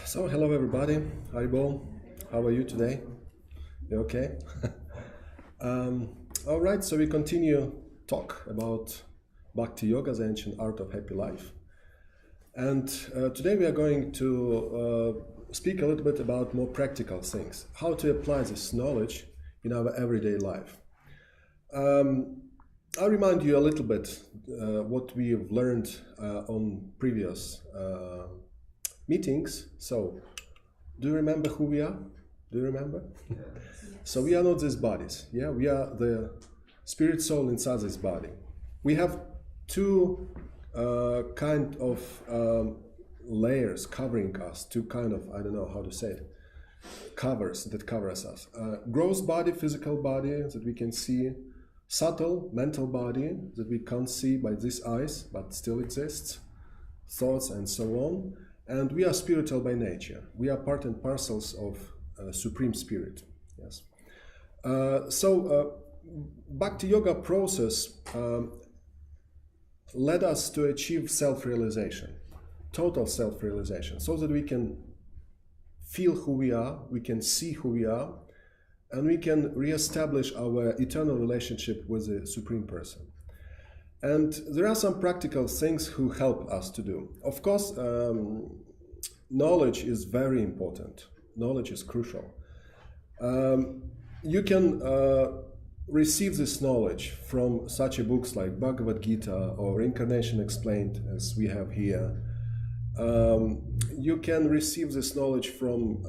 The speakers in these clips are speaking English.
So, hello everybody. Haribol. How are you today? You okay? All right, so we continue talk about Bhakti Yoga, the ancient art of happy life. And today we are going to speak a little bit about more practical things, how to apply this knowledge in our everyday life. I'll remind you a little bit what we have learned on previous meetings. So, do you remember who we are? Do you remember? Yes. So we are not these bodies. Yeah, we are the spirit soul inside this body. We have two kind of layers covering us. Two kind of, I don't know how to say it, covers that covers us. Gross body, physical body that we can see. Subtle mental body that we can't see by these eyes, but still exists. Thoughts and so on. And we are spiritual by nature. We are part and parcels of Supreme Spirit. Yes. So Bhakti Yoga process led us to achieve self-realization, total self-realization, so that we can feel who we are, we can see who we are, and we can re-establish our eternal relationship with the Supreme Person. And there are some practical things who help us to do. Of course, knowledge is very important. Knowledge is crucial. You can receive this knowledge from such books like Bhagavad Gita or Reincarnation Explained, as we have here. You can receive this knowledge from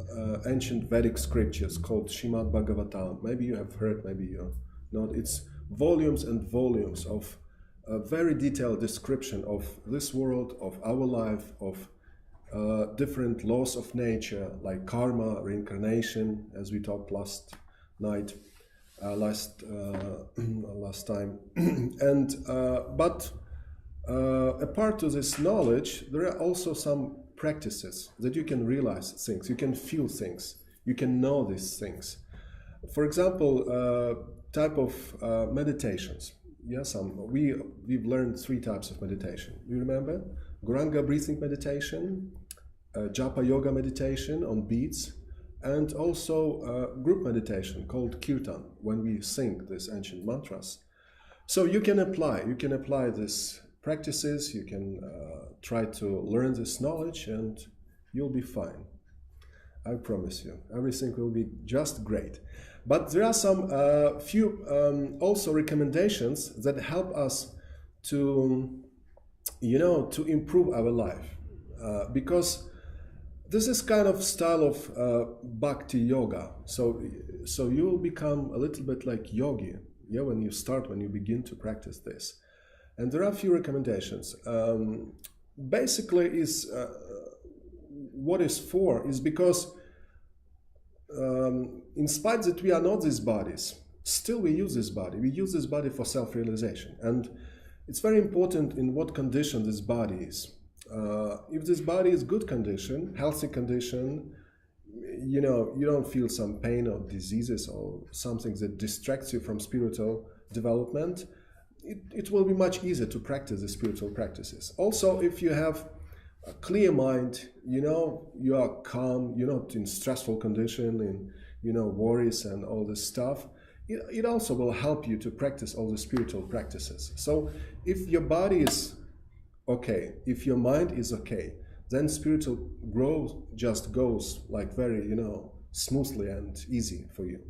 ancient Vedic scriptures called Srimad Bhagavatam. Maybe you have heard, maybe you not. It's volumes and volumes of a very detailed description of this world, of our life, of different laws of nature like karma, reincarnation, as we talked last night, last time. And but apart to this knowledge, there are also some practices that you can realize things, you can feel things, you can know these things. For example, type of meditations. Yes, we've learned 3 types of meditation. You remember? Guranga breathing meditation, Japa yoga meditation on beats, and also group meditation called kirtan, when we sing these ancient mantras. So you can apply these practices, you can try to learn this knowledge, and you'll be fine. I promise you, everything will be just great. But there are some few also recommendations that help us to, to improve our life, because this is kind of style of Bhakti Yoga. So you will become a little bit like yogi, yeah, when you begin to practice this. And there are a few recommendations. Basically, is what is for is because in spite that we are not these bodies, still we use this body. We use this body for self-realization. And it's very important in what condition this body is. If this body is good condition, healthy condition, you don't feel some pain or diseases or something that distracts you from spiritual development, it will be much easier to practice the spiritual practices. Also, if you have a clear mind, you are calm, you're not in stressful condition, in worries and all this stuff, it also will help you to practice all the spiritual practices. So if your body is okay, if your mind is okay, then spiritual growth just goes like very, smoothly and easy for you,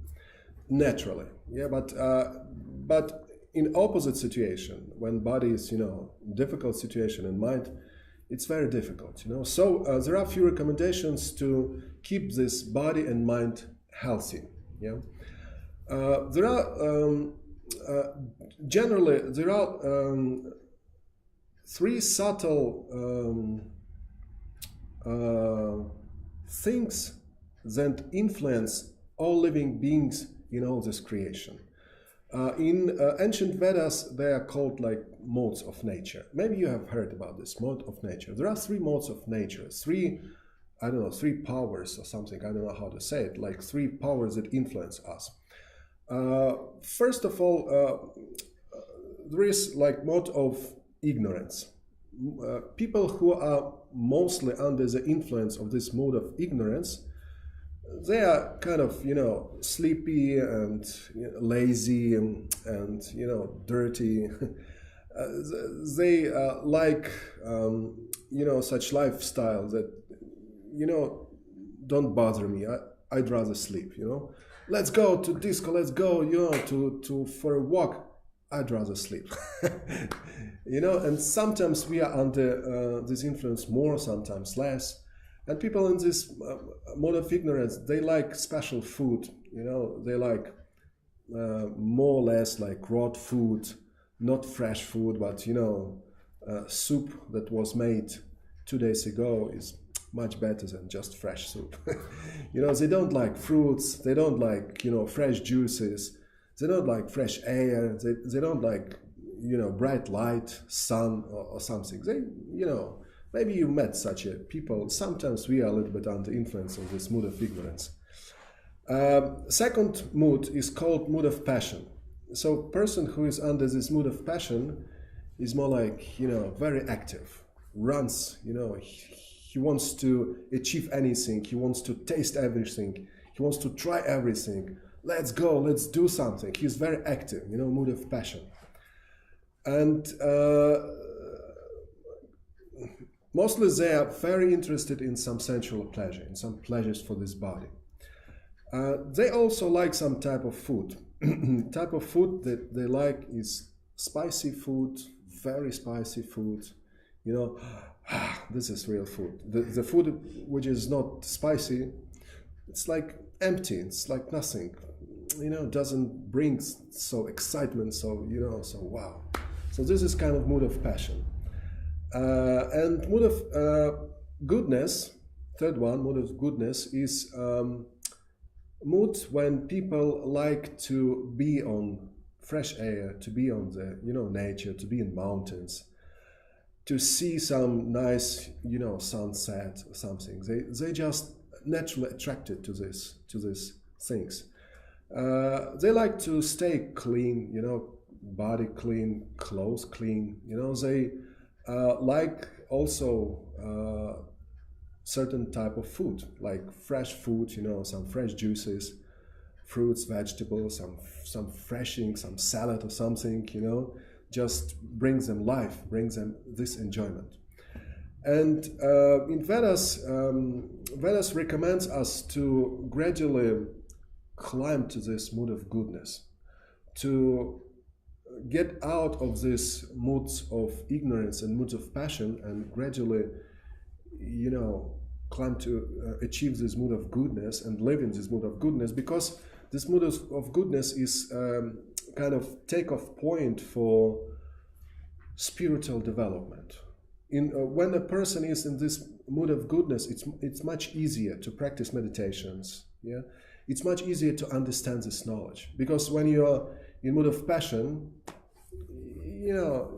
naturally. Yeah, but in opposite situation, when body is, difficult situation in mind, it's very difficult, So there are a few recommendations to keep this body and mind healthy. Yeah, there are generally 3 subtle things that influence all living beings in all this creation. In ancient Vedas, they are called like modes of nature. Maybe you have heard about this mode of nature. There are 3 modes of nature, 3 powers or something. I don't know how to say it, like 3 powers that influence us. First of all, there is like mode of ignorance. People who are mostly under the influence of this mode of ignorance, they are kind of, sleepy and lazy and dirty. They like, such lifestyle that, don't bother me. I'd rather sleep, Let's go to disco, let's go, to for a walk. I'd rather sleep. And sometimes we are under this influence more, sometimes less. And people in this mode of ignorance, they like special food, they like more or less like raw food, not fresh food, but, soup that was made 2 days ago is much better than just fresh soup. They don't like fruits, they don't like, fresh juices, they don't like fresh air, they don't like, bright light, sun or something. They, maybe you met such a people. Sometimes we are a little bit under influence of this mood of ignorance. Second mood is called mood of passion. So person who is under this mood of passion is more like, very active, runs, he wants to achieve anything, he wants to taste everything, he wants to try everything. Let's go, let's do something. He's very active, mood of passion. And mostly they are very interested in some sensual pleasure, in some pleasures for this body. They also like some type of food. Type of food that they like is spicy food, very spicy food. This is real food. The food which is not spicy, it's like empty, it's like nothing. Doesn't bring so excitement, so wow. So this is kind of mood of passion. And mood of goodness, third one, mood of goodness is mood when people like to be on fresh air, to be on the nature, to be in mountains, to see some nice sunset or something. They just naturally attracted to these things. They like to stay clean, body clean, clothes clean. They like also certain type of food, like fresh food, some fresh juices, fruits, vegetables, some freshing, some salad or something, just brings them life, brings them this enjoyment. And in Vedas, Vedas recommends us to gradually climb to this mood of goodness, to get out of these moods of ignorance and moods of passion and gradually, climb to achieve this mood of goodness and live in this mood of goodness, because this mood of goodness is kind of takeoff point for spiritual development. When a person is in this mood of goodness, it's much easier to practice meditations. Yeah, it's much easier to understand this knowledge, because when you are in mood of passion, you're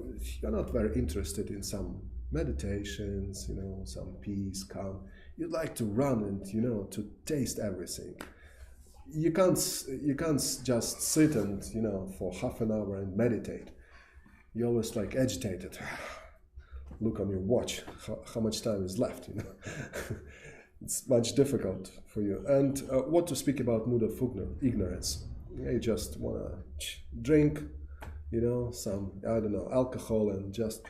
not very interested in some meditations, some peace, calm. You'd like to run and to taste everything. You can't just sit and for half an hour and meditate. You're always like agitated. Look on your watch, how much time is left, It's much difficult for you. And what to speak about mood of ignorance? You just want to drink, some, alcohol, and just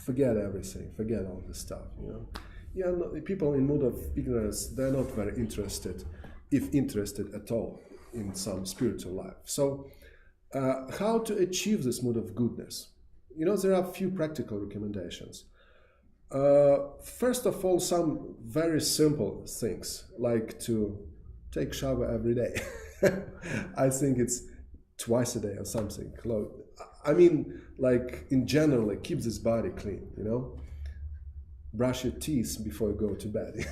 forget everything, forget all this stuff, People in mood of ignorance, they're not very interested, if interested at all, in some spiritual life. So how to achieve this mood of goodness? There are a few practical recommendations. First of all, some very simple things, like to take shower every day. I think it's twice a day or something. I mean, like in general, it keeps this body clean, Brush your teeth before you go to bed,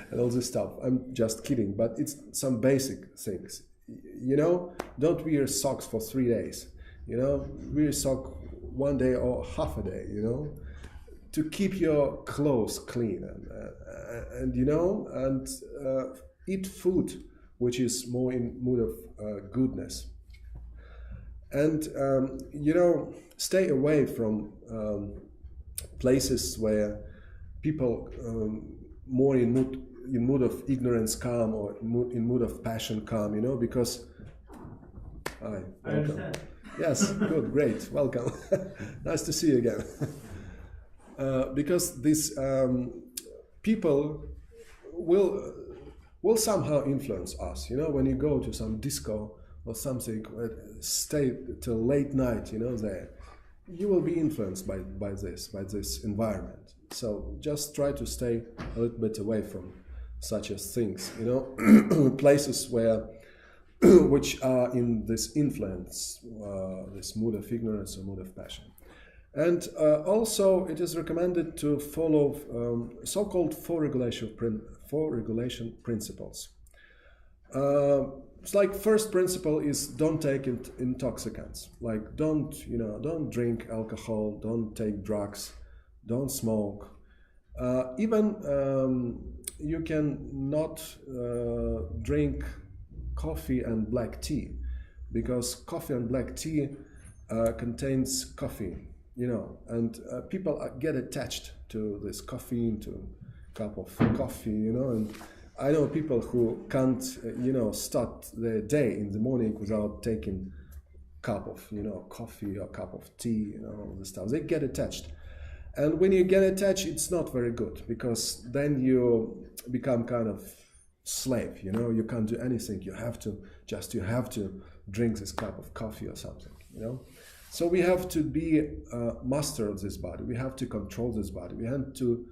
and all this stuff. I'm just kidding, but it's some basic things. Don't wear socks for 3 days. Wear sock 1 day or half a day. To keep your clothes clean and eat food which is more in mood of goodness. And stay away from places where people more in mood of ignorance come, or in mood of passion come, because hi, welcome. I understand. Yes, good, great, welcome. Nice to see you again. Because these people will somehow influence us. When you go to some disco or something, stay till late night, there, you will be influenced by this environment. So just try to stay a little bit away from such as things, places which are in this influence, this mood of ignorance or mood of passion. And also, it is recommended to follow so-called four regulation principles. It's like first principle is don't take intoxicants. Like don't drink alcohol, don't take drugs, don't smoke. Even you can not drink coffee and black tea, because coffee and black tea contains caffeine, and people get attached to this caffeine, to cup of coffee, and I know people who can't, start their day in the morning without taking cup of, coffee or cup of tea, all this stuff. They get attached. And when you get attached, it's not very good, because then you become kind of slave, you can't do anything. You have to drink this cup of coffee or something, So we have to be master of this body. We have to control this body. We have to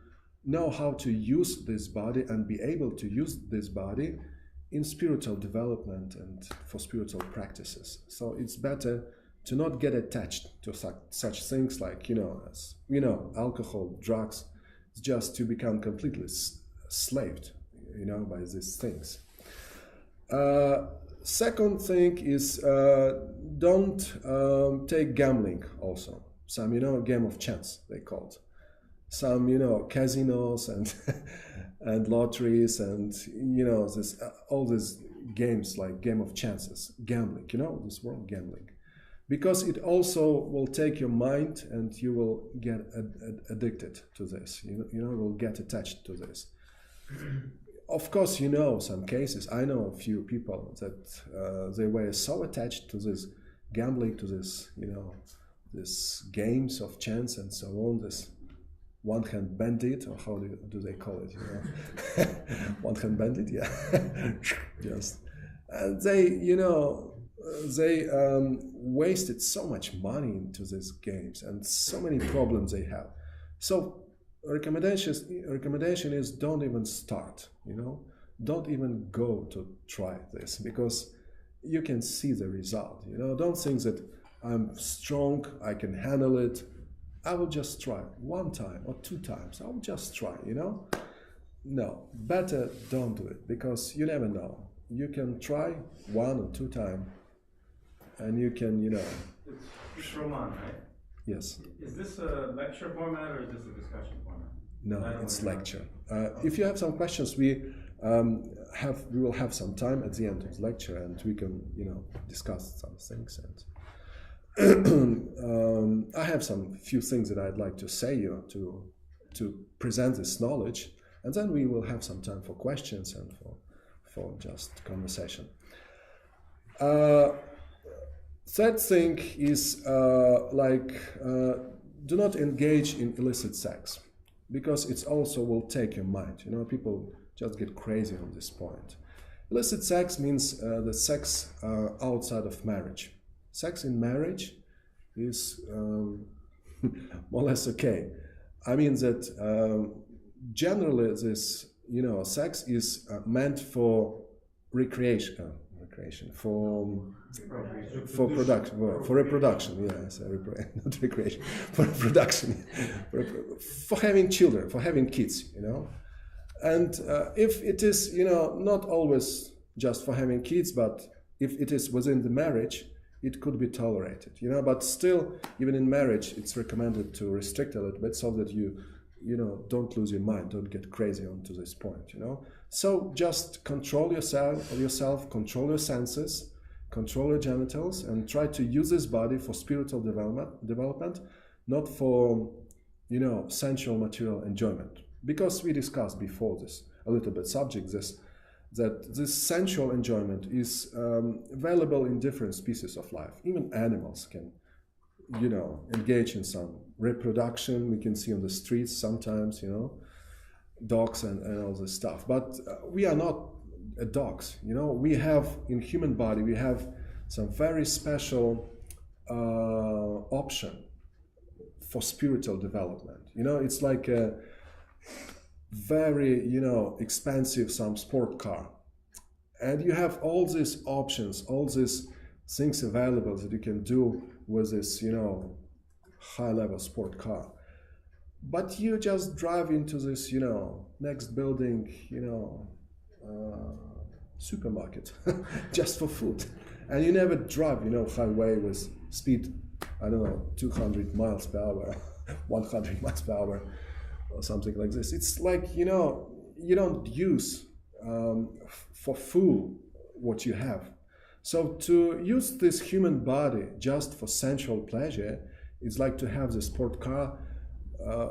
know how to use this body and be able to use this body in spiritual development and for spiritual practices. So it's better to not get attached to such things like, alcohol, drugs, just to become completely slaved, by these things. Second thing is don't take gambling also. Some, game of chance, they called. Some, casinos and and lotteries and, all these games like game of chances, gambling, this world gambling. Because it also will take your mind and you will get addicted to this, will get attached to this. Of course, some cases. I know a few people that they were so attached to this gambling, to this, this games of chance and so on, this one-hand bandit, or how do they call it, one-hand bandit, yeah. Just. And they, they wasted so much money into these games and so many problems they have. So recommendation is don't even start, don't even go to try this, because you can see the result, don't think that I'm strong, I can handle it, I will just try one time or two times, I will just try, No, better don't do it, because you never know. You can try one or two times and you can, It's Roman, right? Yes. Is this a lecture format or is this a discussion format? No, it's lecture. If you have some questions, we will have some time at the end of the lecture, and we can, discuss some things. And I have some few things that I'd like to say to present this knowledge, and then we will have some time for questions and for just conversation. Third thing is do not engage in illicit sex, because it also will take your mind. People just get crazy on this point. Illicit sex means the sex outside of marriage. Sex in marriage is more or less okay. I mean that generally this, sex is meant for recreation, for production, for reproduction. Yes, not recreation, for reproduction, for having children, for having kids. And if it is, not always just for having kids, but if it is within the marriage, it could be tolerated. But still, even in marriage, it's recommended to restrict a little bit so that you don't lose your mind, don't get crazy onto this point. So just control yourself, control your senses, control your genitals, and try to use this body for spiritual development, not for, sensual material enjoyment. Because we discussed before this a little bit subject that this sensual enjoyment is available in different species of life. Even animals can, engage in some reproduction. We can see on the streets sometimes, dogs and all this stuff. But we are not dogs. We have in human body, we have some very special option for spiritual development. It's like a very, expensive some sport car. And you have all these options, all these things available that you can do with this, high-level sport car. But you just drive into this, next building, supermarket just for food. And you never drive, highway with speed, 200 miles per hour, 100 miles per hour, or something like this. It's like, you don't use for full what you have. So to use this human body just for sensual pleasure, it's like to have the sport car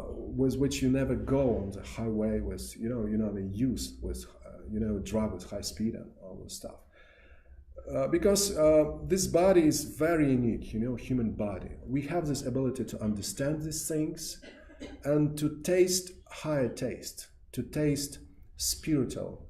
with which you never go on the highway with, you never use with, drive with high speed and all this stuff. Because this body is very unique, human body. We have this ability to understand these things and to taste higher taste, to taste spiritual,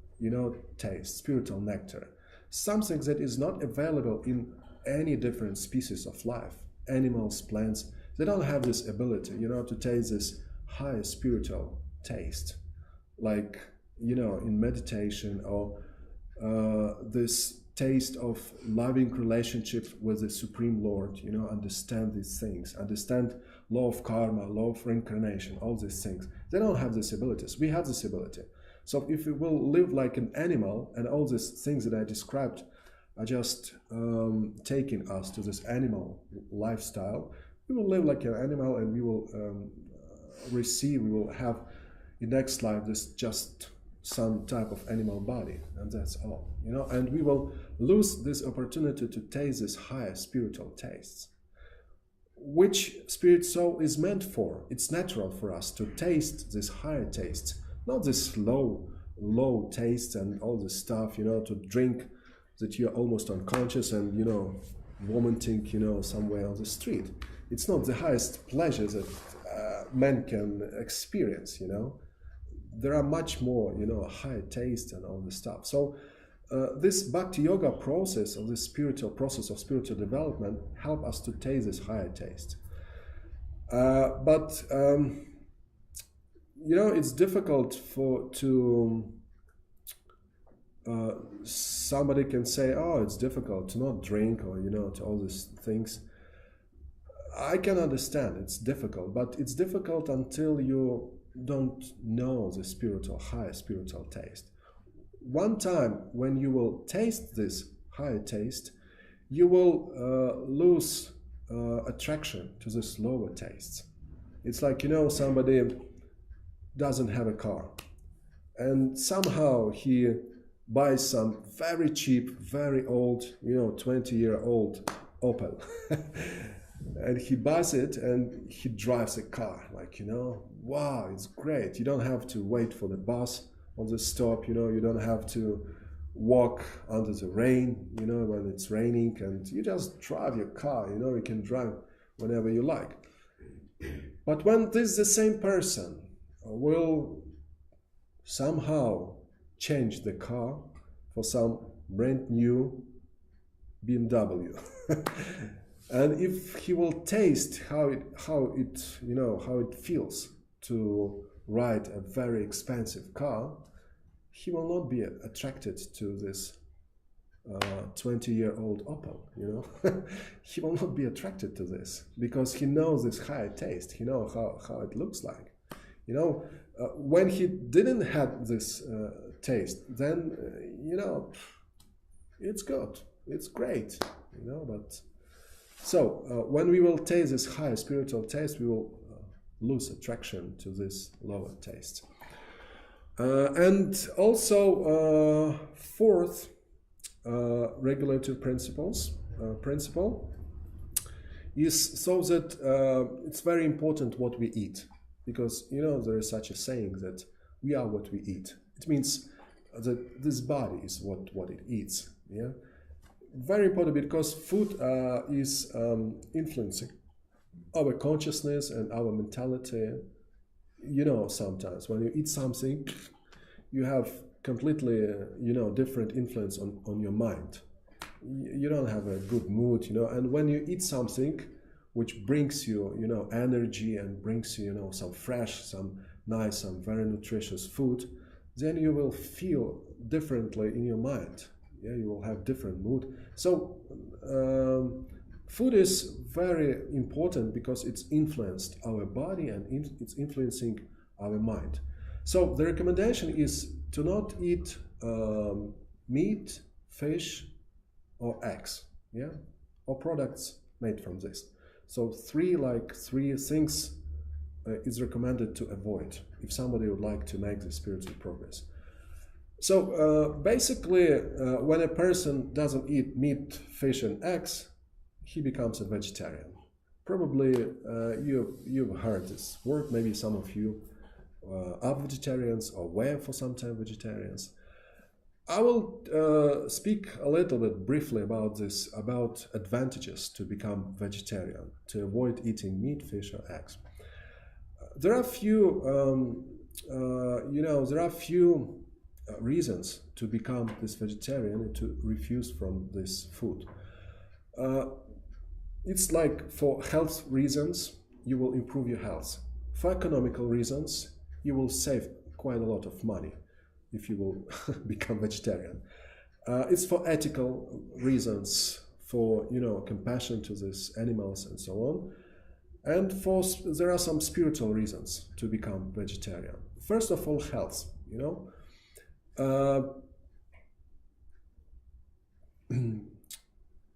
taste, spiritual nectar. Something that is not available in any different species of life. Animals, plants, they don't have this ability, to taste this higher spiritual taste. Like, in meditation or this taste of loving relationship with the Supreme Lord, understand these things, understand law of karma, law of reincarnation, all these things. They don't have these abilities. We have this ability. So if we will live like an animal, and all these things that I described are just taking us to this animal lifestyle, we will live like an animal, and we will we will have in next life this just some type of animal body, and that's all, and we will lose this opportunity to taste this higher spiritual tastes, which spirit soul is meant for. It's natural for us to taste this higher tastes, not this low taste and all this stuff, to drink that you're almost unconscious and, vomiting, somewhere on the street. It's not the highest pleasure that man can experience, There are much more, higher taste and all this stuff. So this Bhakti Yoga process, or this spiritual process of spiritual development, help us to taste this higher taste. But it's difficult somebody can say, oh, it's difficult to not drink, or, to all these things. I can understand it's difficult, but it's difficult until you don't know the higher spiritual taste. One time when you will taste this higher taste, you will lose attraction to this lower tastes. It's like, somebody doesn't have a car, and somehow he buys some very cheap, very old, 20-year-old Opel. And he buys it and he drives a car, like, wow, it's great. You don't have to wait for the bus on the stop, you don't have to walk under the rain, when it's raining, and you just drive your car, you can drive whenever you like. But when this the same person will somehow change the car for some brand new BMW, and if he will taste how it feels to ride a very expensive car, he will not be attracted to this 20-year-old Opel. He will not be attracted to this because he knows this higher taste. He knows how it looks like. When he didn't have this taste, then it's good, it's great. But so when we will taste this higher spiritual taste, we will lose attraction to this lower taste. And also, fourth, regulative principle is so that it's very important what we eat, because there is such a saying that we are what we eat. It means that this body is what it eats. Yeah, very important, because food is influencing our consciousness and our mentality. Sometimes when you eat something, you have completely different influence on your mind. You don't have a good mood, and when you eat something which brings you energy and brings you some fresh, some nice, some very nutritious food, then you will feel differently in your mind. Yeah, you will have different mood. So food is very important because it's influenced our body and it's influencing our mind. So the recommendation is to not eat meat, fish, or eggs, yeah, or products made from this. So three things is recommended to avoid if somebody would like to make the spiritual progress. So basically, when a person doesn't eat meat, fish, and eggs, he becomes a vegetarian. Probably you've heard this word. Maybe some of you are vegetarians or were for some time vegetarians. I will speak a little bit briefly about this, about advantages to become vegetarian, to avoid eating meat, fish, or eggs. There are few, reasons to become this vegetarian and to refuse from this food. It's like for health reasons, you will improve your health. For economical reasons, you will save quite a lot of money if you will become vegetarian. It's for ethical reasons, for compassion to these animals and so on, and there are some spiritual reasons to become vegetarian. First of all, health.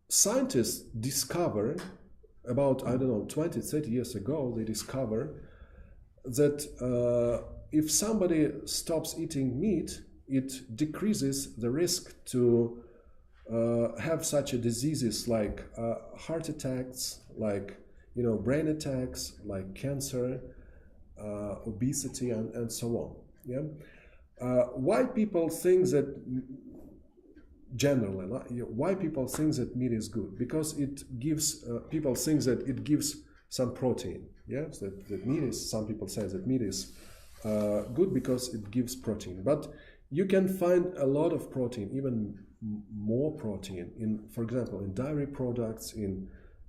Scientists discover about 20, 30 years ago, they discover that if somebody stops eating meat, it decreases the risk to have such a diseases like heart attacks, like brain attacks, like cancer, obesity, and so on. Yeah. Why people think that generally? Why people think that meat is good? Because it gives people think that it gives some protein. Yes, that meat is. Some people say that meat is good because it gives protein, but you can find a lot of protein, even more protein in, for example, in dairy products, in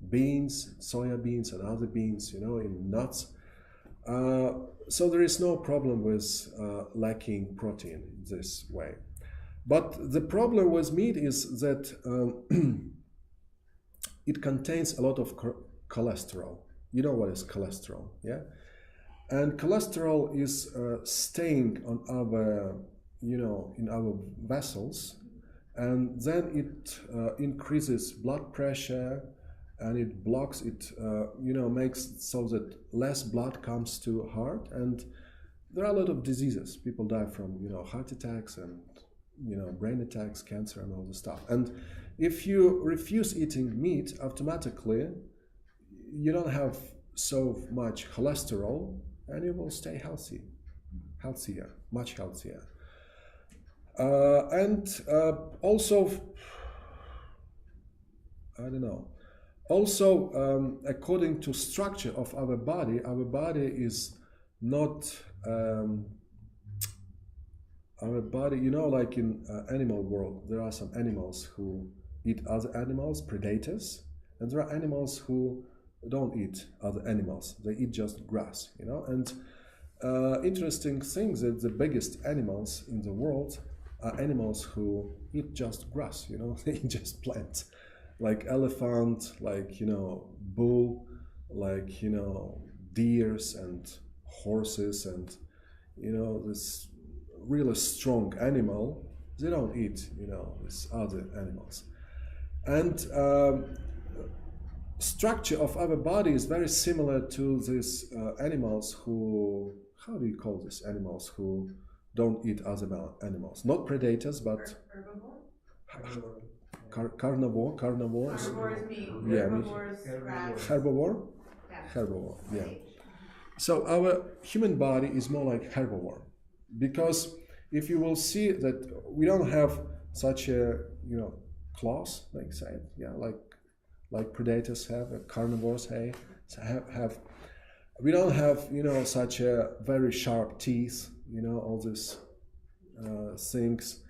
beans, soya beans, and other beans. In nuts. So there is no problem with lacking protein this way. But the problem with meat is that it contains a lot of cholesterol. You know what is cholesterol, yeah? And cholesterol is staying on our, in our vessels, and then it increases blood pressure, and it blocks it, makes it so that less blood comes to heart, and there are a lot of diseases. People die from, heart attacks and, brain attacks, cancer, and all the stuff. And if you refuse eating meat, automatically you don't have so much cholesterol, and you will stay healthier, much healthier. Also, Also, according to structure of our body is not our body. Like in animal world, there are some animals who eat other animals, predators, and there are animals who don't eat other animals. They eat just grass. And interesting thing that the biggest animals in the world are animals who eat just grass. They eat just plants. Like elephant, like bull, like deers and horses, and this really strong animal. They don't eat these other animals. And structure of our body is very similar to these animals who, how do you call these animals who don't eat other animals? Not predators, but herbivore. Carnivores. Carnivores meat. Yeah, Herbivores, rats. Herbivore. Cats. Herbivore. Yeah. So our human body is more like herbivore, because if you will see that we don't have such a claws, like say, yeah, like predators have, carnivores have. We don't have such a very sharp teeth, all these things.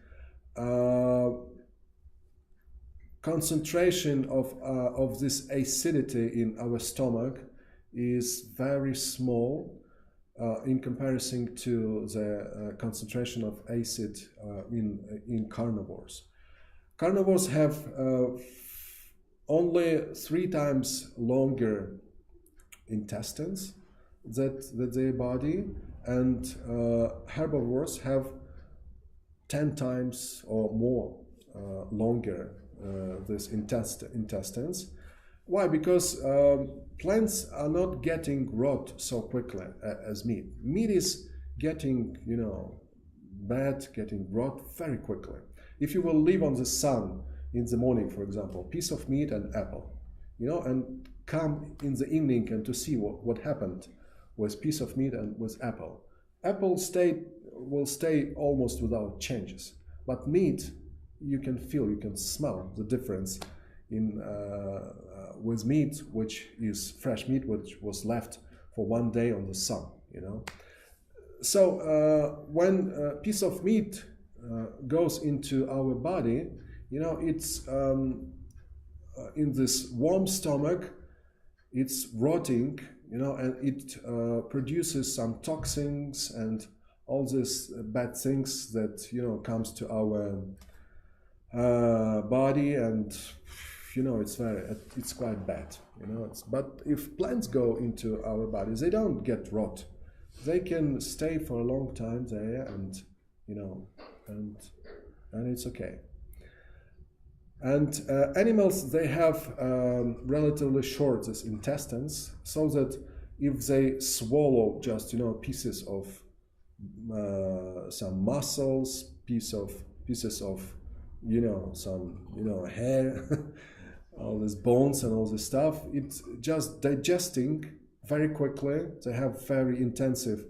Concentration of this acidity in our stomach is very small in comparison to the concentration of acid in carnivores. Carnivores have only 3 times longer intestines that their body, and herbivores have 10 times or more longer these intestines. Why? Because plants are not getting rot so quickly as meat. Meat is getting, bad, getting rot very quickly. If you will live on the sun in the morning, for example, piece of meat and apple, and come in the evening and to see what happened with piece of meat and with apple. Apple will stay almost without changes, but meat, you can feel, you can smell the difference in with meat, which is fresh meat, which was left for 1 day on the sun. So when a piece of meat goes into our body, it's in this warm stomach, it's rotting, and it produces some toxins and all these bad things that comes to our body, and it's quite bad. But if plants go into our bodies, they don't get rot. They can stay for a long time there, and and it's okay. And animals, they have relatively short intestines, so that if they swallow just pieces of some muscles, pieces of some hair, all these bones and all this stuff, it's just digesting very quickly. They have very intensive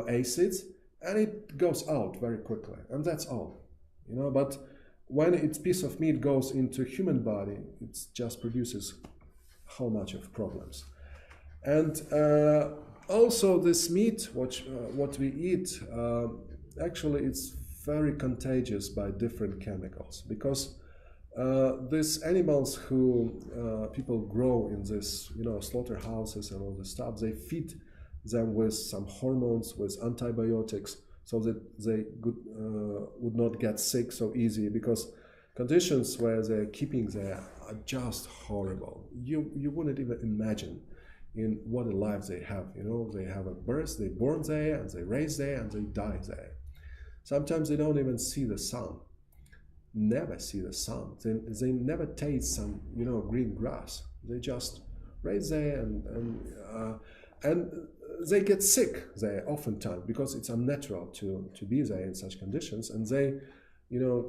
acids, and it goes out very quickly, and that's all. But when its piece of meat goes into human body, it just produces a whole bunch of problems. And also this meat, what we eat, actually it's very contagious by different chemicals, because these animals who people grow in this slaughterhouses and all this stuff, they feed them with some hormones, with antibiotics, so that they would not get sick so easy, because conditions where they're keeping there are just horrible. You wouldn't even imagine in what a life they have. They have a birth, they born there, and they raise there, and they die there. Sometimes they don't even see the sun. Never see the sun. They never taste some green grass. They just raise there, and they get sick there oftentimes, because it's unnatural to be there in such conditions, and they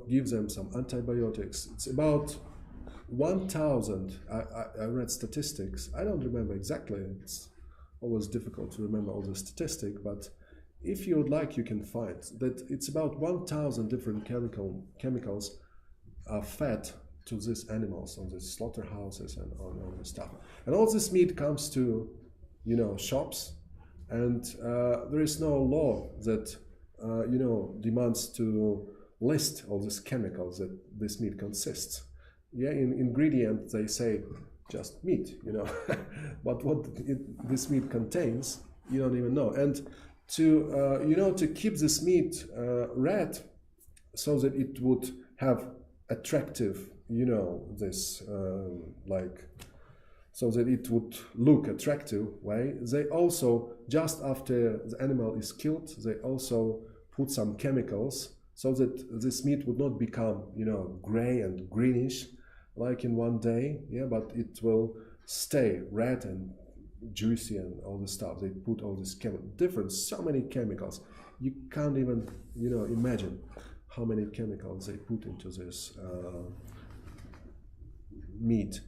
give them some antibiotics. It's about 1,000. I read statistics. I don't remember exactly. It's always difficult to remember all the statistics, but if you would like, you can find that it's about 1,000 different chemicals are fed to these animals on these slaughterhouses and all this stuff. And all this meat comes to shops, and there is no law that demands to list all these chemicals that this meat consists. Yeah, in ingredient they say just meat, but what this meat contains, you don't even know. And to keep this meat red, so that it would have attractive, this so that it would look attractive way, they also, just after the animal is killed, they also put some chemicals so that this meat would not become gray and greenish like in one day, but it will stay red and juicy and all this stuff. They put all this so many chemicals. You can't even imagine how many chemicals they put into this meat.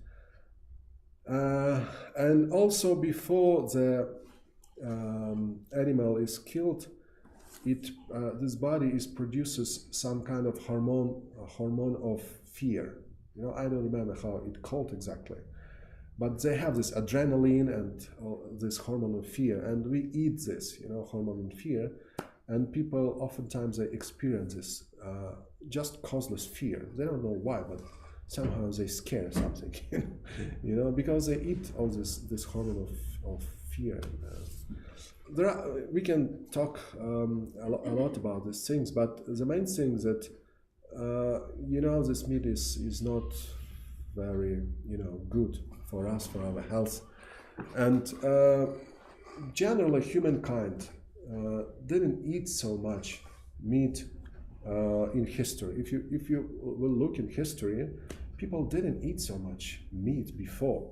And also before the animal is killed, this body produces some kind of hormone of fear. I don't remember how it's called exactly, but they have this adrenaline and this hormone of fear, and we eat this, hormone of fear, and people oftentimes they experience this just causeless fear. They don't know why, but somehow they scare something, because they eat all this hormone of fear. We can talk a lot about these things, but the main thing that this meat is not very good for us, for our health, and generally humankind didn't eat so much meat in history. If you will look in history, people didn't eat so much meat before.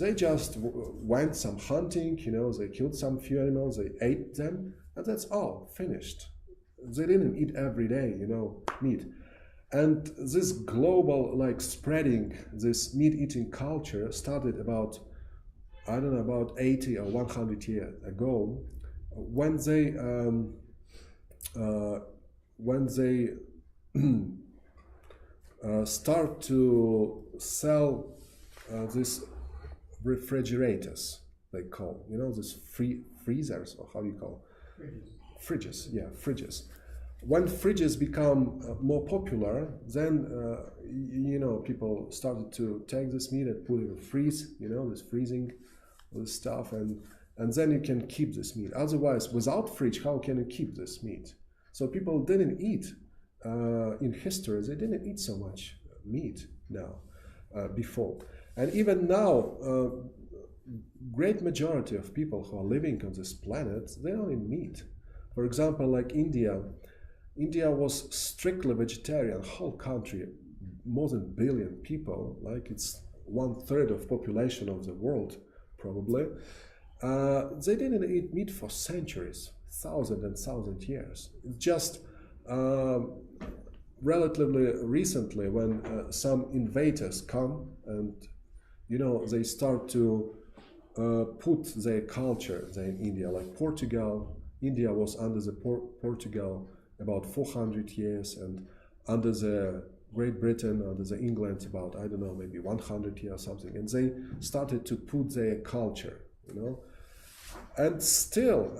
They just went some hunting, they killed some few animals, they ate them, and that's all, finished. They didn't eat every day, meat. And this global, spreading, this meat-eating culture started about 80 or 100 years ago, when they start to sell these refrigerators, they call, these freezers, or how you call fridges. Fridges. When fridges become more popular, then people started to take this meat and put it in a freeze, this freezing, this stuff, and then you can keep this meat. Otherwise, without fridge, how can you keep this meat? So people didn't eat in history. They didn't eat so much meat now before, and even now, great majority of people who are living on this planet, they don't eat meat. For example, like India was strictly vegetarian. Whole country, more than 1 billion people, like it's 1/3 of population of the world, probably. They didn't eat meat for centuries, thousands and thousands of years. It's just relatively recently when some invaders come and they start to put their culture there in India, like Portugal. India was under the Portugal about 400 years, and under the Great Britain, under the England, about, I don't know, maybe 100 years or something. And they started to put their culture, And still,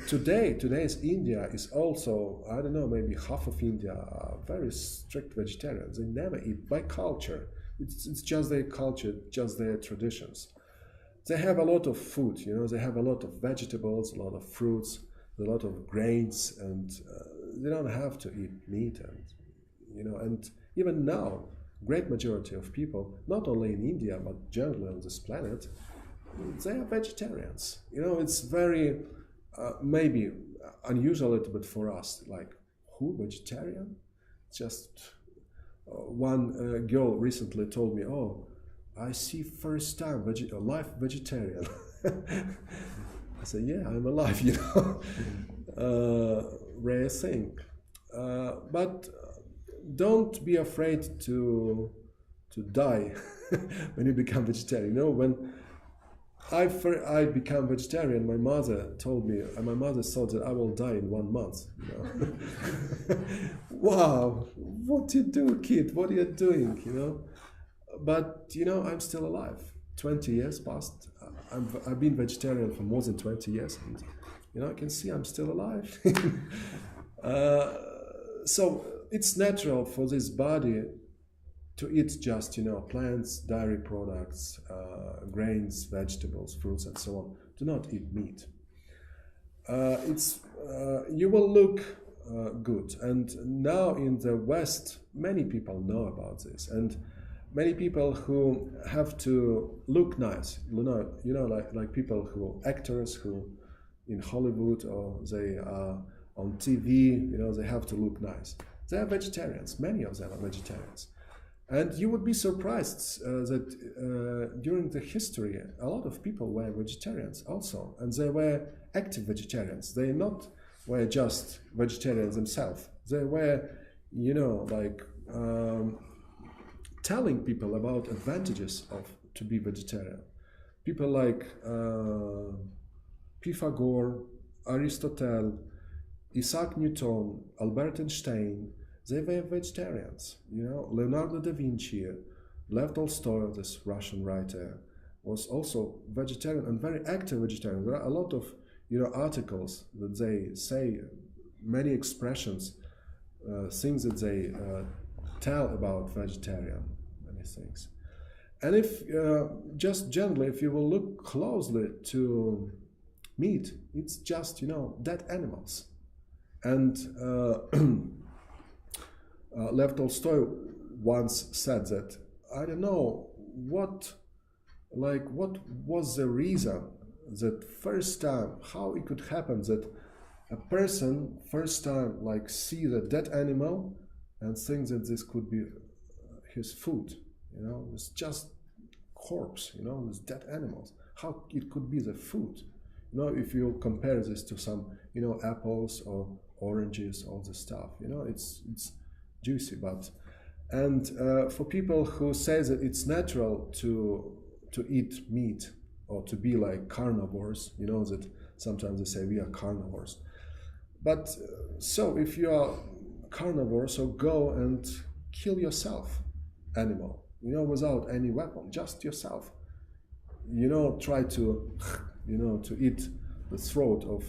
today's India is also, I don't know, maybe half of India are very strict vegetarians. They never eat by culture. It's just their culture, just their traditions. They have a lot of food, they have a lot of vegetables, a lot of fruits, a lot of grains, and they don't have to eat meat. And even now, great majority of people, not only in India, but generally on this planet, they are vegetarians. It's very, maybe unusual a little bit for us, like, who, vegetarian? Just one girl recently told me, oh, I see first time a live vegetarian. I said, yeah, I'm alive, rare thing. But don't be afraid to die when you become vegetarian. When I became vegetarian, my mother told me, and my mother thought that I will die in 1 month. Wow, what do you do, kid? What are you doing? But I'm still alive. 20 years passed. I've been vegetarian for more than 20 years, and I can see I'm still alive. So it's natural for this body to eat just plants, dairy products, grains, vegetables, fruits, and so on. Do not eat meat. You will look good, and now in the West, many people know about this, and many people who have to look nice, like people who actors who in Hollywood, or they are on TV, they have to look nice. They are vegetarians. Many of them are vegetarians. And you would be surprised that during the history, a lot of people were vegetarians also, and they were active vegetarians. They not were just vegetarians themselves. They were, like telling people about advantages of to be vegetarian. People like Pythagore, Aristotle, Isaac Newton, Albert Einstein, they were vegetarians. Leonardo da Vinci, Lev Tolstoy, this Russian writer, was also vegetarian and very active vegetarian. There are a lot of articles that they say, many expressions, things that they tell about vegetarian, many things. And if just generally, if you will look closely to meat, it's just dead animals. And Lev Tolstoy once said that, I don't know what was the reason that first time, how it could happen that a person first time see the dead animal and think that this could be his food. It's just corpse, with dead animals. How it could be the food? If you compare this to some, apples or oranges, all this stuff, it's juicy. And for people who say that it's natural to eat meat or to be like carnivores, that sometimes they say we are carnivores. But so if you are carnivore, so go and kill yourself, animal, without any weapon, just yourself. Try to, to eat the throat of,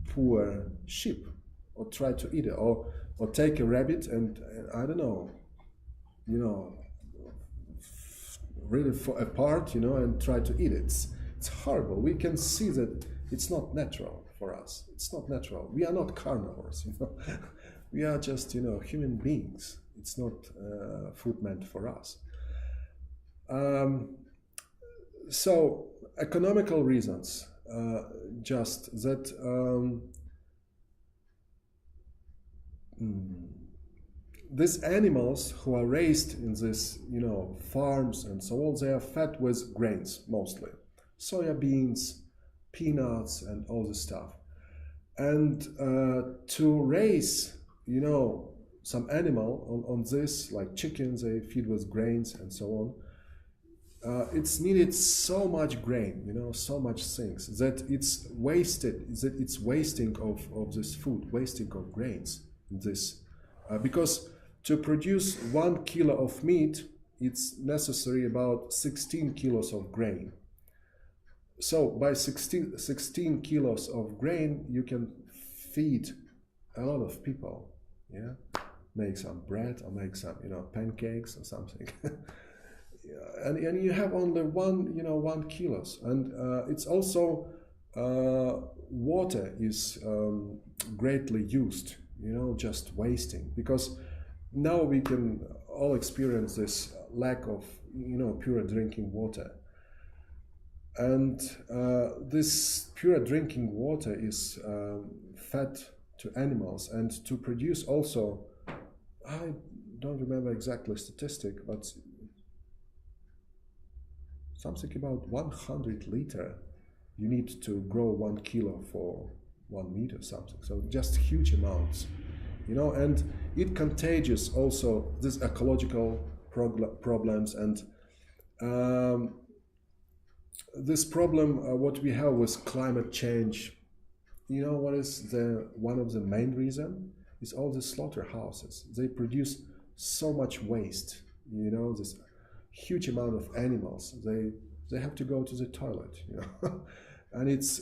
poor sheep, or try to eat it, or take a rabbit and I don't know, really apart, and try to eat it. It's horrible. We can see that it's not natural for us. It's not natural. We are not carnivores, We are just, human beings. It's not food meant for us. So economical reasons, just that these animals who are raised in this, farms and so on, they are fed with grains mostly, soya beans, peanuts, and all this stuff. And to raise, some animal on this, like chickens, they feed with grains and so on. It's needed so much grain, so much things that it's wasted, that it's wasting of this food, wasting of grains. This because to produce 1 kilo of meat, it's necessary about 16 kilos of grain. So by 16 kilos of grain, you can feed a lot of people. Yeah, make some bread or make some pancakes or something. And you have only 1 kilos, and it's also water is greatly used, just wasting, because now we can all experience this lack of pure drinking water, and this pure drinking water is fed to animals, and to produce also, I don't remember exactly statistic, but something about 100 liter you need to grow 1 kilo for 1 meter something. So just huge amounts, and it contagious also this ecological problems, and this problem what we have with climate change. What is one of the main reason is all the slaughterhouses. They produce so much waste, this huge amount of animals. They have to go to the toilet, and it's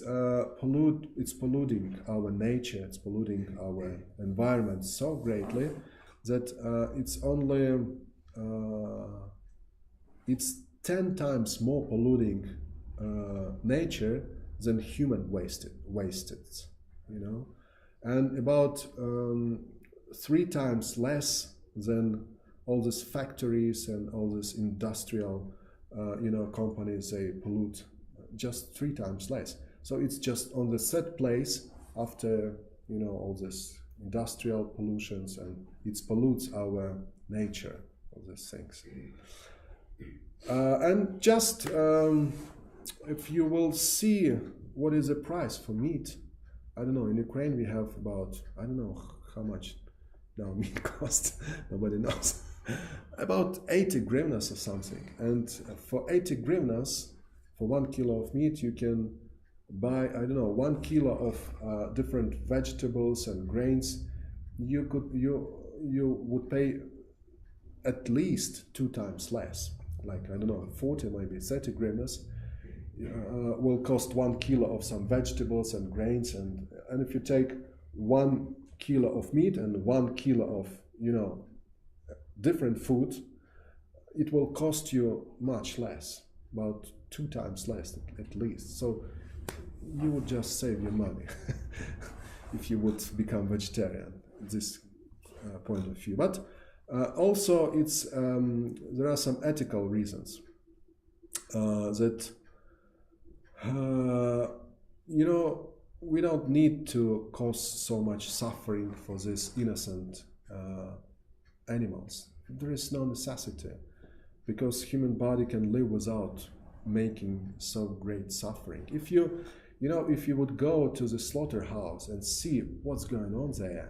polluting our nature, it's polluting our environment so greatly that it's 10 times more polluting nature than human wasted, and about 3 times less than all these factories and all these industrial companies. They pollute just 3 times less. So it's just on the third place after all this industrial pollutions, and it pollutes our nature, all these things. And just if you will see what is the price for meat, I don't know, in Ukraine we have about, I don't know how much now meat costs, nobody knows, about 80 hryvnias or something. And for 80 hryvnias, for 1 kilo of meat, you can buy, I don't know, 1 kilo of different vegetables and grains. You would pay at least 2 times less, like, I don't know, 40, maybe 30 hryvnias. Will cost 1 kilo of some vegetables and grains, and if you take 1 kilo of meat and 1 kilo of, you know, different food, it will cost you much less, about 2 times less at least. So you would just save your money if you would become vegetarian. This point of view, but also it's there are some ethical reasons that. You know, we don't need to cause so much suffering for these innocent animals. There is no necessity, because human body can live without making so great suffering. If you would go to the slaughterhouse and see what's going on there,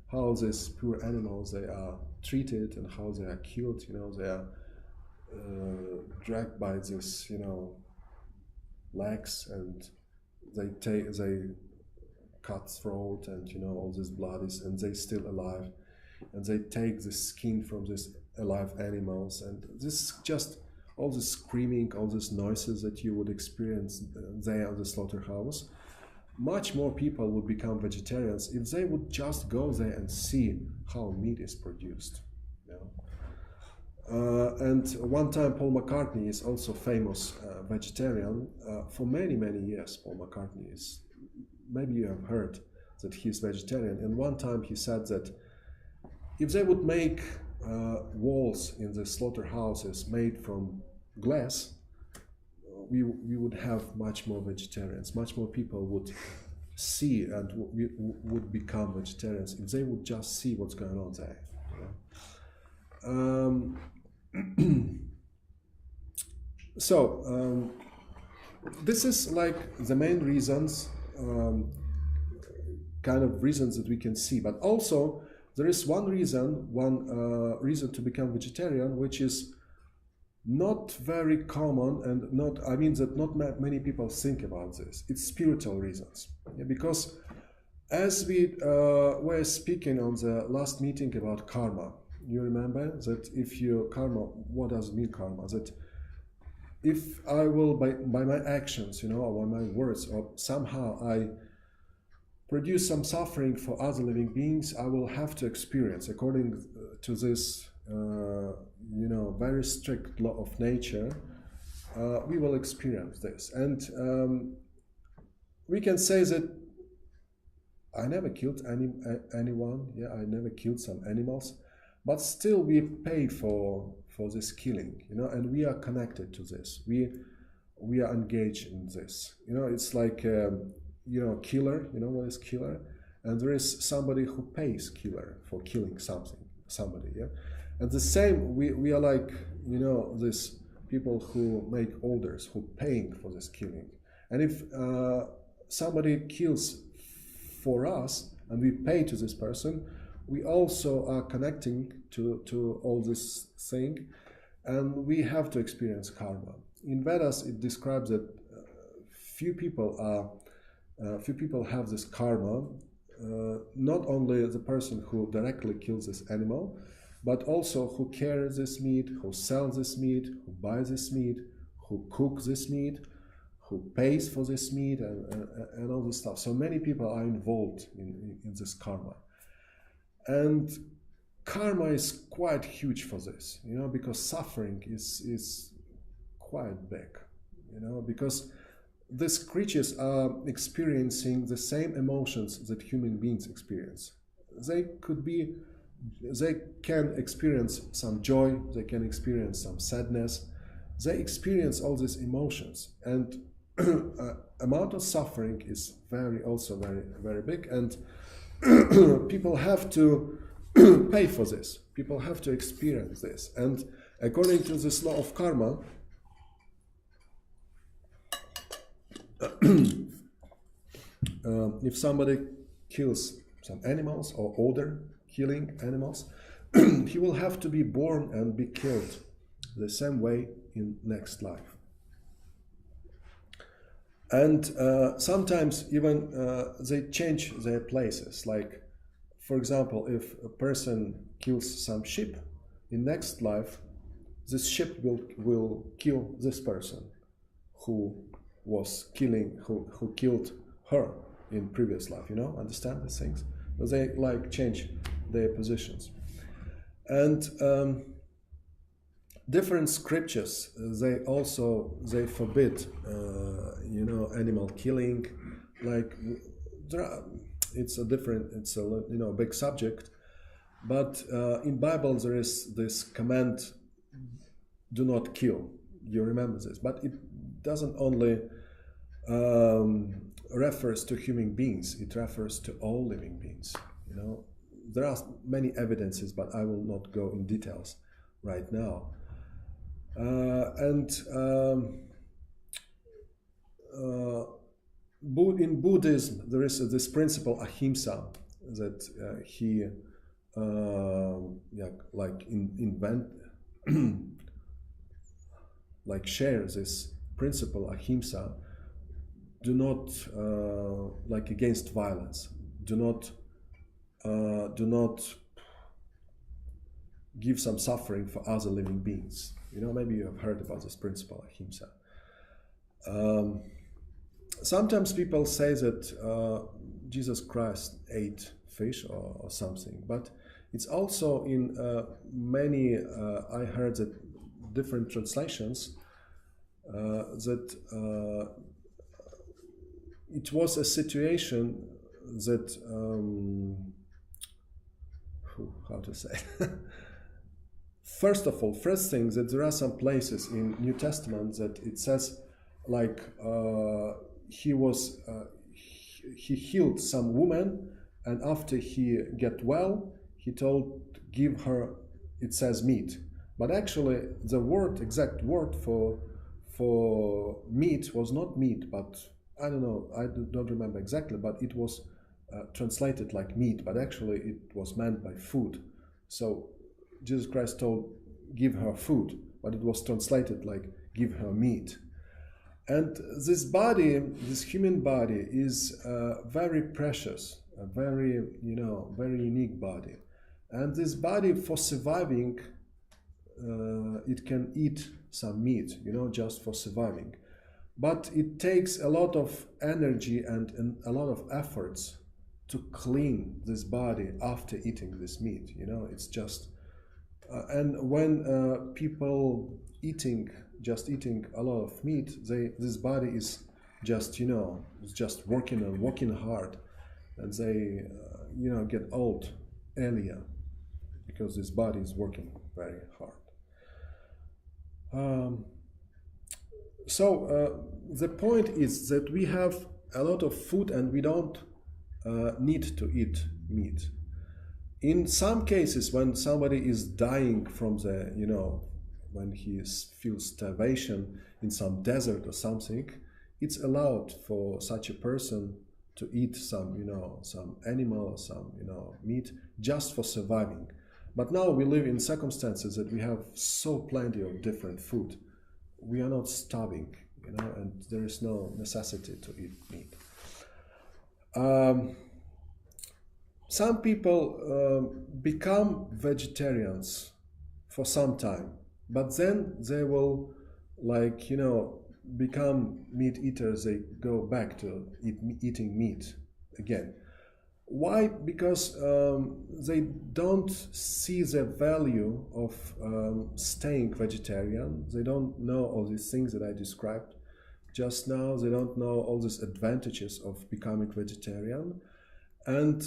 how these poor animals, they are treated and how they are killed, you know, they are dragged by this, you know, legs, and they cut throat, and you know, all this blood is, and they still alive, and they take the skin from these alive animals, and this just all this screaming, all these noises that you would experience there at the slaughterhouse. Much more people would become vegetarians if they would just go there and see how meat is produced. You know? And one time Paul McCartney is also famous vegetarian. For many years Paul McCartney is, maybe you have heard that he's vegetarian, and one time he said that if they would make walls in the slaughterhouses made from glass, we would have much more vegetarians, much more people would see and would become vegetarians if they would just see what's going on there. So this is like the main reasons, kind of reasons that we can see, but also there is one reason to become vegetarian, which is not very common, and not many people think about this. It's spiritual reasons. Yeah, because as we were speaking on the last meeting about karma, you remember that if you karma, what does it mean karma? That if I will by my actions, you know, or by my words, or somehow I produce some suffering for other living beings, I will have to experience, according to this very strict law of nature, we will experience this. And we can say that I never killed anyone, yeah, I never killed some animals, but still we pay for this killing, you know, and we are connected to this. We are engaged in this. You know, it's like killer, you know what is killer? And there is somebody who pays killer for killing somebody, yeah? And the same, we are like, you know, these people who make orders, who paying for this killing. And if somebody kills for us and we pay to this person, we also are connecting to all this thing, and we have to experience karma. In Vedas, it describes that few people have this karma, not only the person who directly kills this animal, but also who carries this meat, who sells this meat, who buys this meat, who cooks this meat, who pays for this meat, and all this stuff. So many people are involved in this karma. And karma is quite huge for this, you know, because suffering is quite big, you know, because these creatures are experiencing the same emotions that human beings experience. They can experience some joy, they can experience some sadness, they experience all these emotions, and amount of suffering is very big, and people have to pay for this. People have to experience this, and according to this law of karma, if somebody kills some animals or order killing animals, he will have to be born and be killed the same way in next life. And sometimes even they change their places. Like, for example, if a person kills some sheep, in next life, this sheep will kill this person who was killing, who killed her in previous life. Understand these things? They like change their positions. And different scriptures, they forbid animal killing. Like it's a big subject, but in Bible there is this command, do not kill. You remember this, but it doesn't only refers to human beings, it refers to all living beings. There are many evidences, but I will not go in details right now. In Buddhism, there is this principle ahimsa that share this principle ahimsa. Do not against violence. Do not give some suffering for other living beings. Maybe you have heard about this principle ahimsa. Sometimes people say that Jesus Christ ate fish or something, but it's also in many, I heard that different translations, that it was a situation that, how to say, first thing, that there are some places in New Testament that it says, like, he healed some woman, and after he get well, he told, give her, it says meat. But actually, the exact word for meat was not meat, but I don't know, I don't remember exactly, but it was translated like meat, but actually it was meant by food. So Jesus Christ told, give her food, but it was translated like, give her meat. And this body, this human body, is very precious, a very, very unique body. And this body, for surviving, it can eat some meat, just for surviving. But it takes a lot of energy and a lot of efforts to clean this body after eating this meat. It's just, and when people just eating a lot of meat, this body is just, is just working hard, and they, get old earlier because this body is working very hard. So the point is that we have a lot of food and we don't need to eat meat. In some cases, when somebody is dying from the, when he feels starvation in some desert or something, it's allowed for such a person to eat some, some animal or some, meat just for surviving. But now we live in circumstances that we have so plenty of different food. We are not starving, and there is no necessity to eat meat. Some people become vegetarians for some time, but then they will, become meat eaters. They go back to eating meat again. Why? Because they don't see the value of staying vegetarian. They don't know all these things that I described just now. They don't know all these advantages of becoming vegetarian. And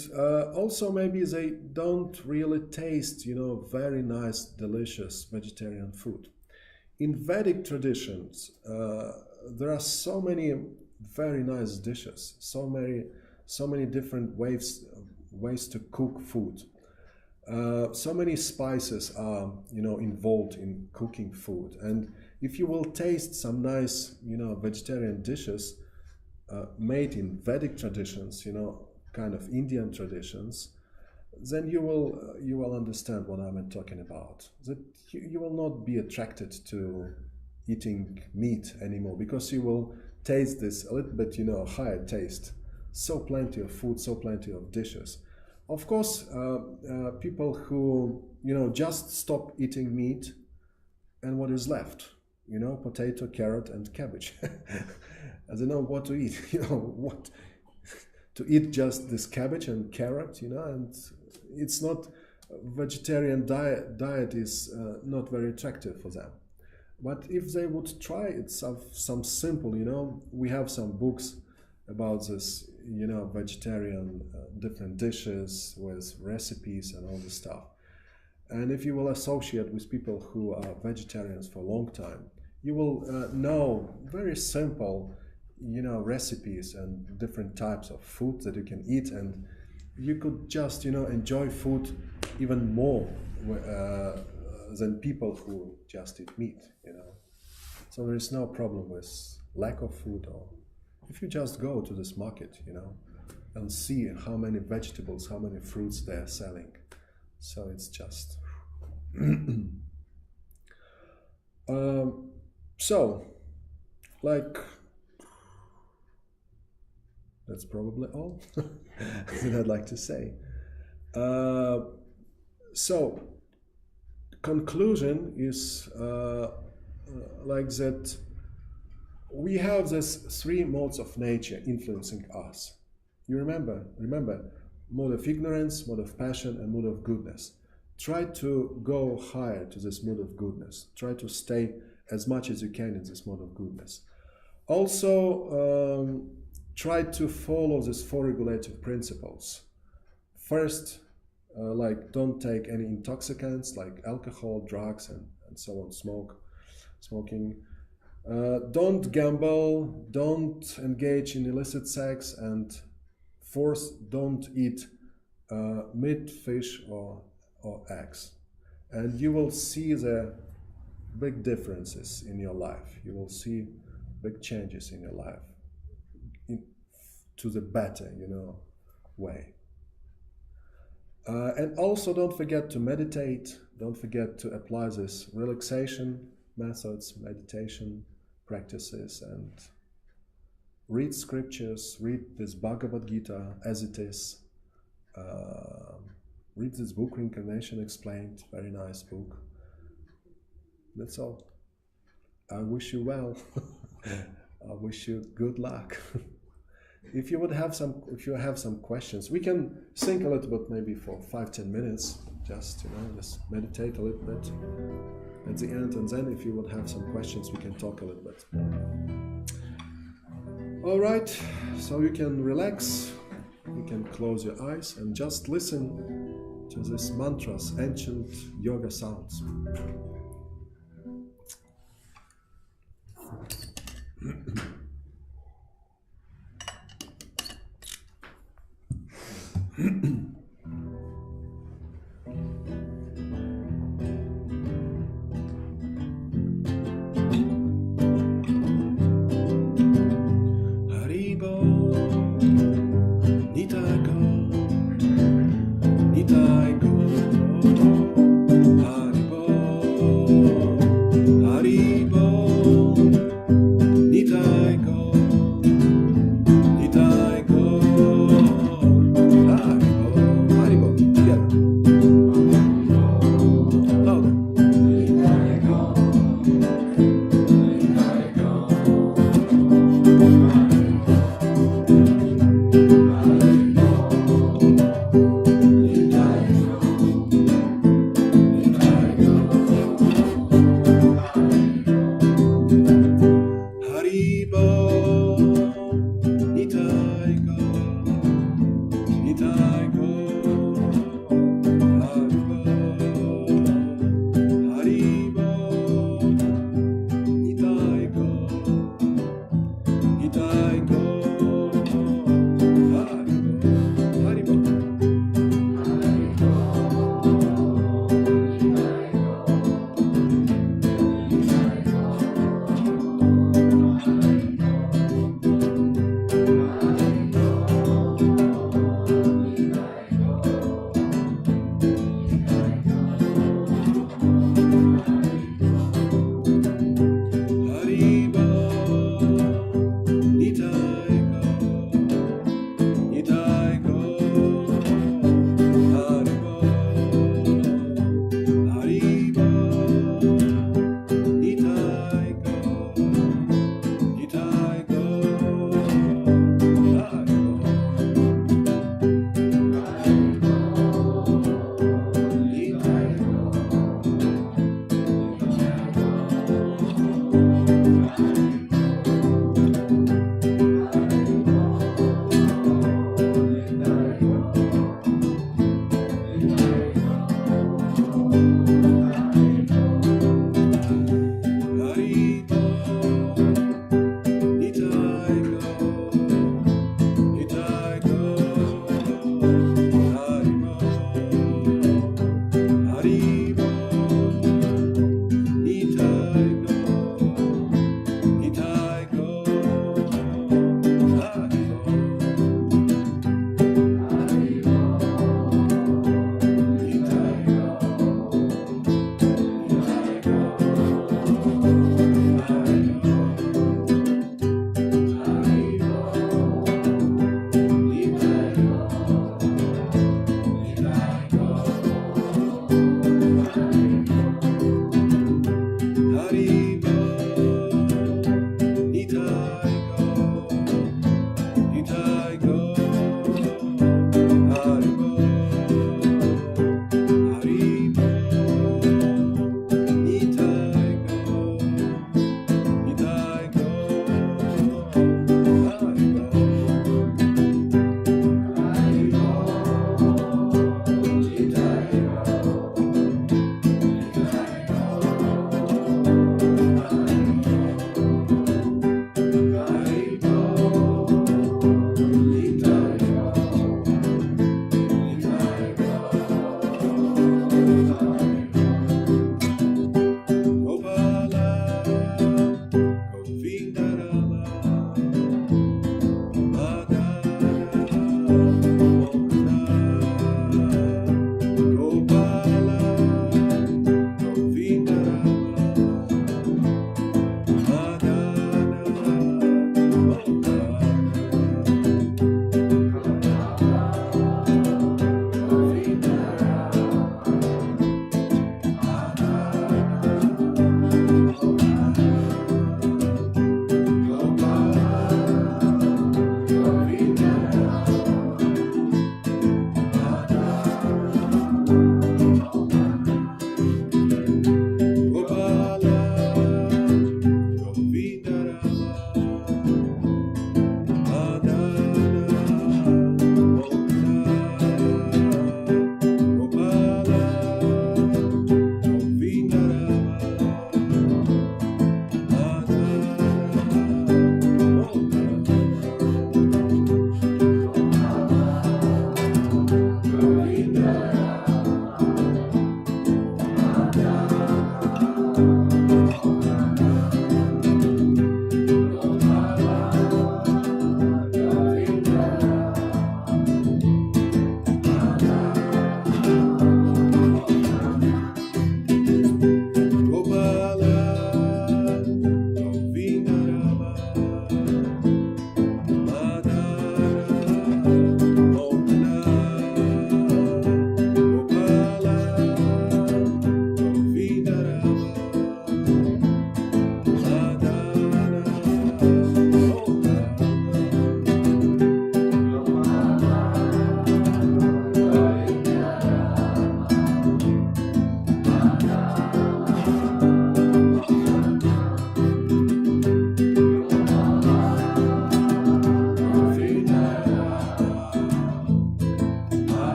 also maybe they don't really taste, very nice, delicious vegetarian food. In Vedic traditions, there are so many very nice dishes, so many different ways to cook food. So many spices are, involved in cooking food. And if you will taste some nice, vegetarian dishes, made in Vedic traditions, kind of Indian traditions, then you will understand what I'm talking about. That you will not be attracted to eating meat anymore, because you will taste this a little bit, higher taste. So plenty of food, so plenty of dishes. Of course, people who, just stop eating meat, and what is left? Potato, carrot, and cabbage. I don't know what to eat, what to eat, just this cabbage and carrot, and it's not, vegetarian diet is not very attractive for them. But if they would try it, some simple, we have some books about this, vegetarian different dishes with recipes and all this stuff. And if you will associate with people who are vegetarians for a long time, you will know very simple, recipes and different types of food that you can eat, and you could just, enjoy food even more than people who just eat meat, So there is no problem with lack of food, or if you just go to this market, and see how many vegetables, how many fruits they are selling. So it's just... that's probably all that I'd like to say. Conclusion is like that we have these three modes of nature influencing us. You remember, mode of ignorance, mode of passion, and mode of goodness. Try to go higher to this mode of goodness. Try to stay as much as you can in this mode of goodness. Also, try to follow these four regulative principles. First, don't take any intoxicants like alcohol, drugs, and so on, smoking. Don't gamble, don't engage in illicit sex, and fourth, don't eat meat, fish, or eggs. And you will see the big differences in your life. You will see big changes in your life to the better, way. And also don't forget to meditate. Don't forget to apply this relaxation methods, meditation practices, and read scriptures, read this Bhagavad Gita as it is. Read this book, Reincarnation Explained, very nice book. That's all. I wish you well. I wish you good luck. If you have some questions, we can think a little bit, maybe for 5-10 minutes, just meditate a little bit at the end, and then if you would have some questions, we can talk a little bit more. All right, so you can relax, you can close your eyes and just listen to these mantras, ancient yoga sounds. Haribo.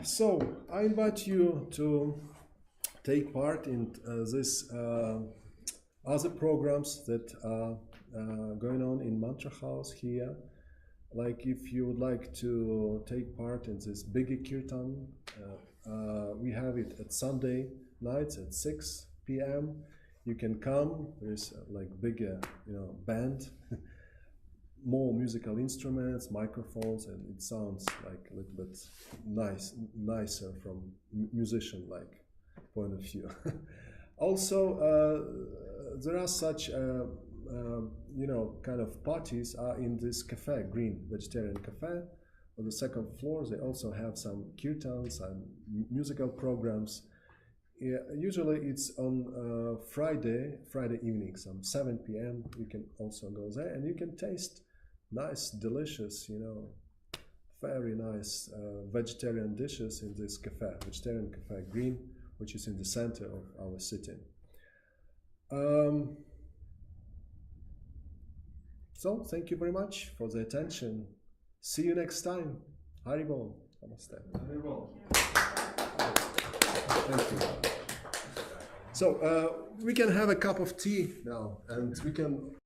So I invite you to take part in this other programs that are going on in Mantra House here. Like if you would like to take part in this big kirtan, we have it at Sunday nights at 6 p.m. You can come. There's like bigger, band, more musical instruments, microphones, and it sounds like a little bit nicer from musician-like point of view. Also, there are such kind of parties are in this cafe, Green Vegetarian Cafe. On the second floor, they also have some kirtans and musical programs. Yeah, usually it's on Friday evening, some 7 p.m. You can also go there, and you can taste nice, delicious, very nice vegetarian dishes in this cafe, Vegetarian Cafe Green, which is in the center of our city. So, thank you very much for the attention. See you next time. Haribol. Namaste. Haribol. Thank you. So, we can have a cup of tea now, and we can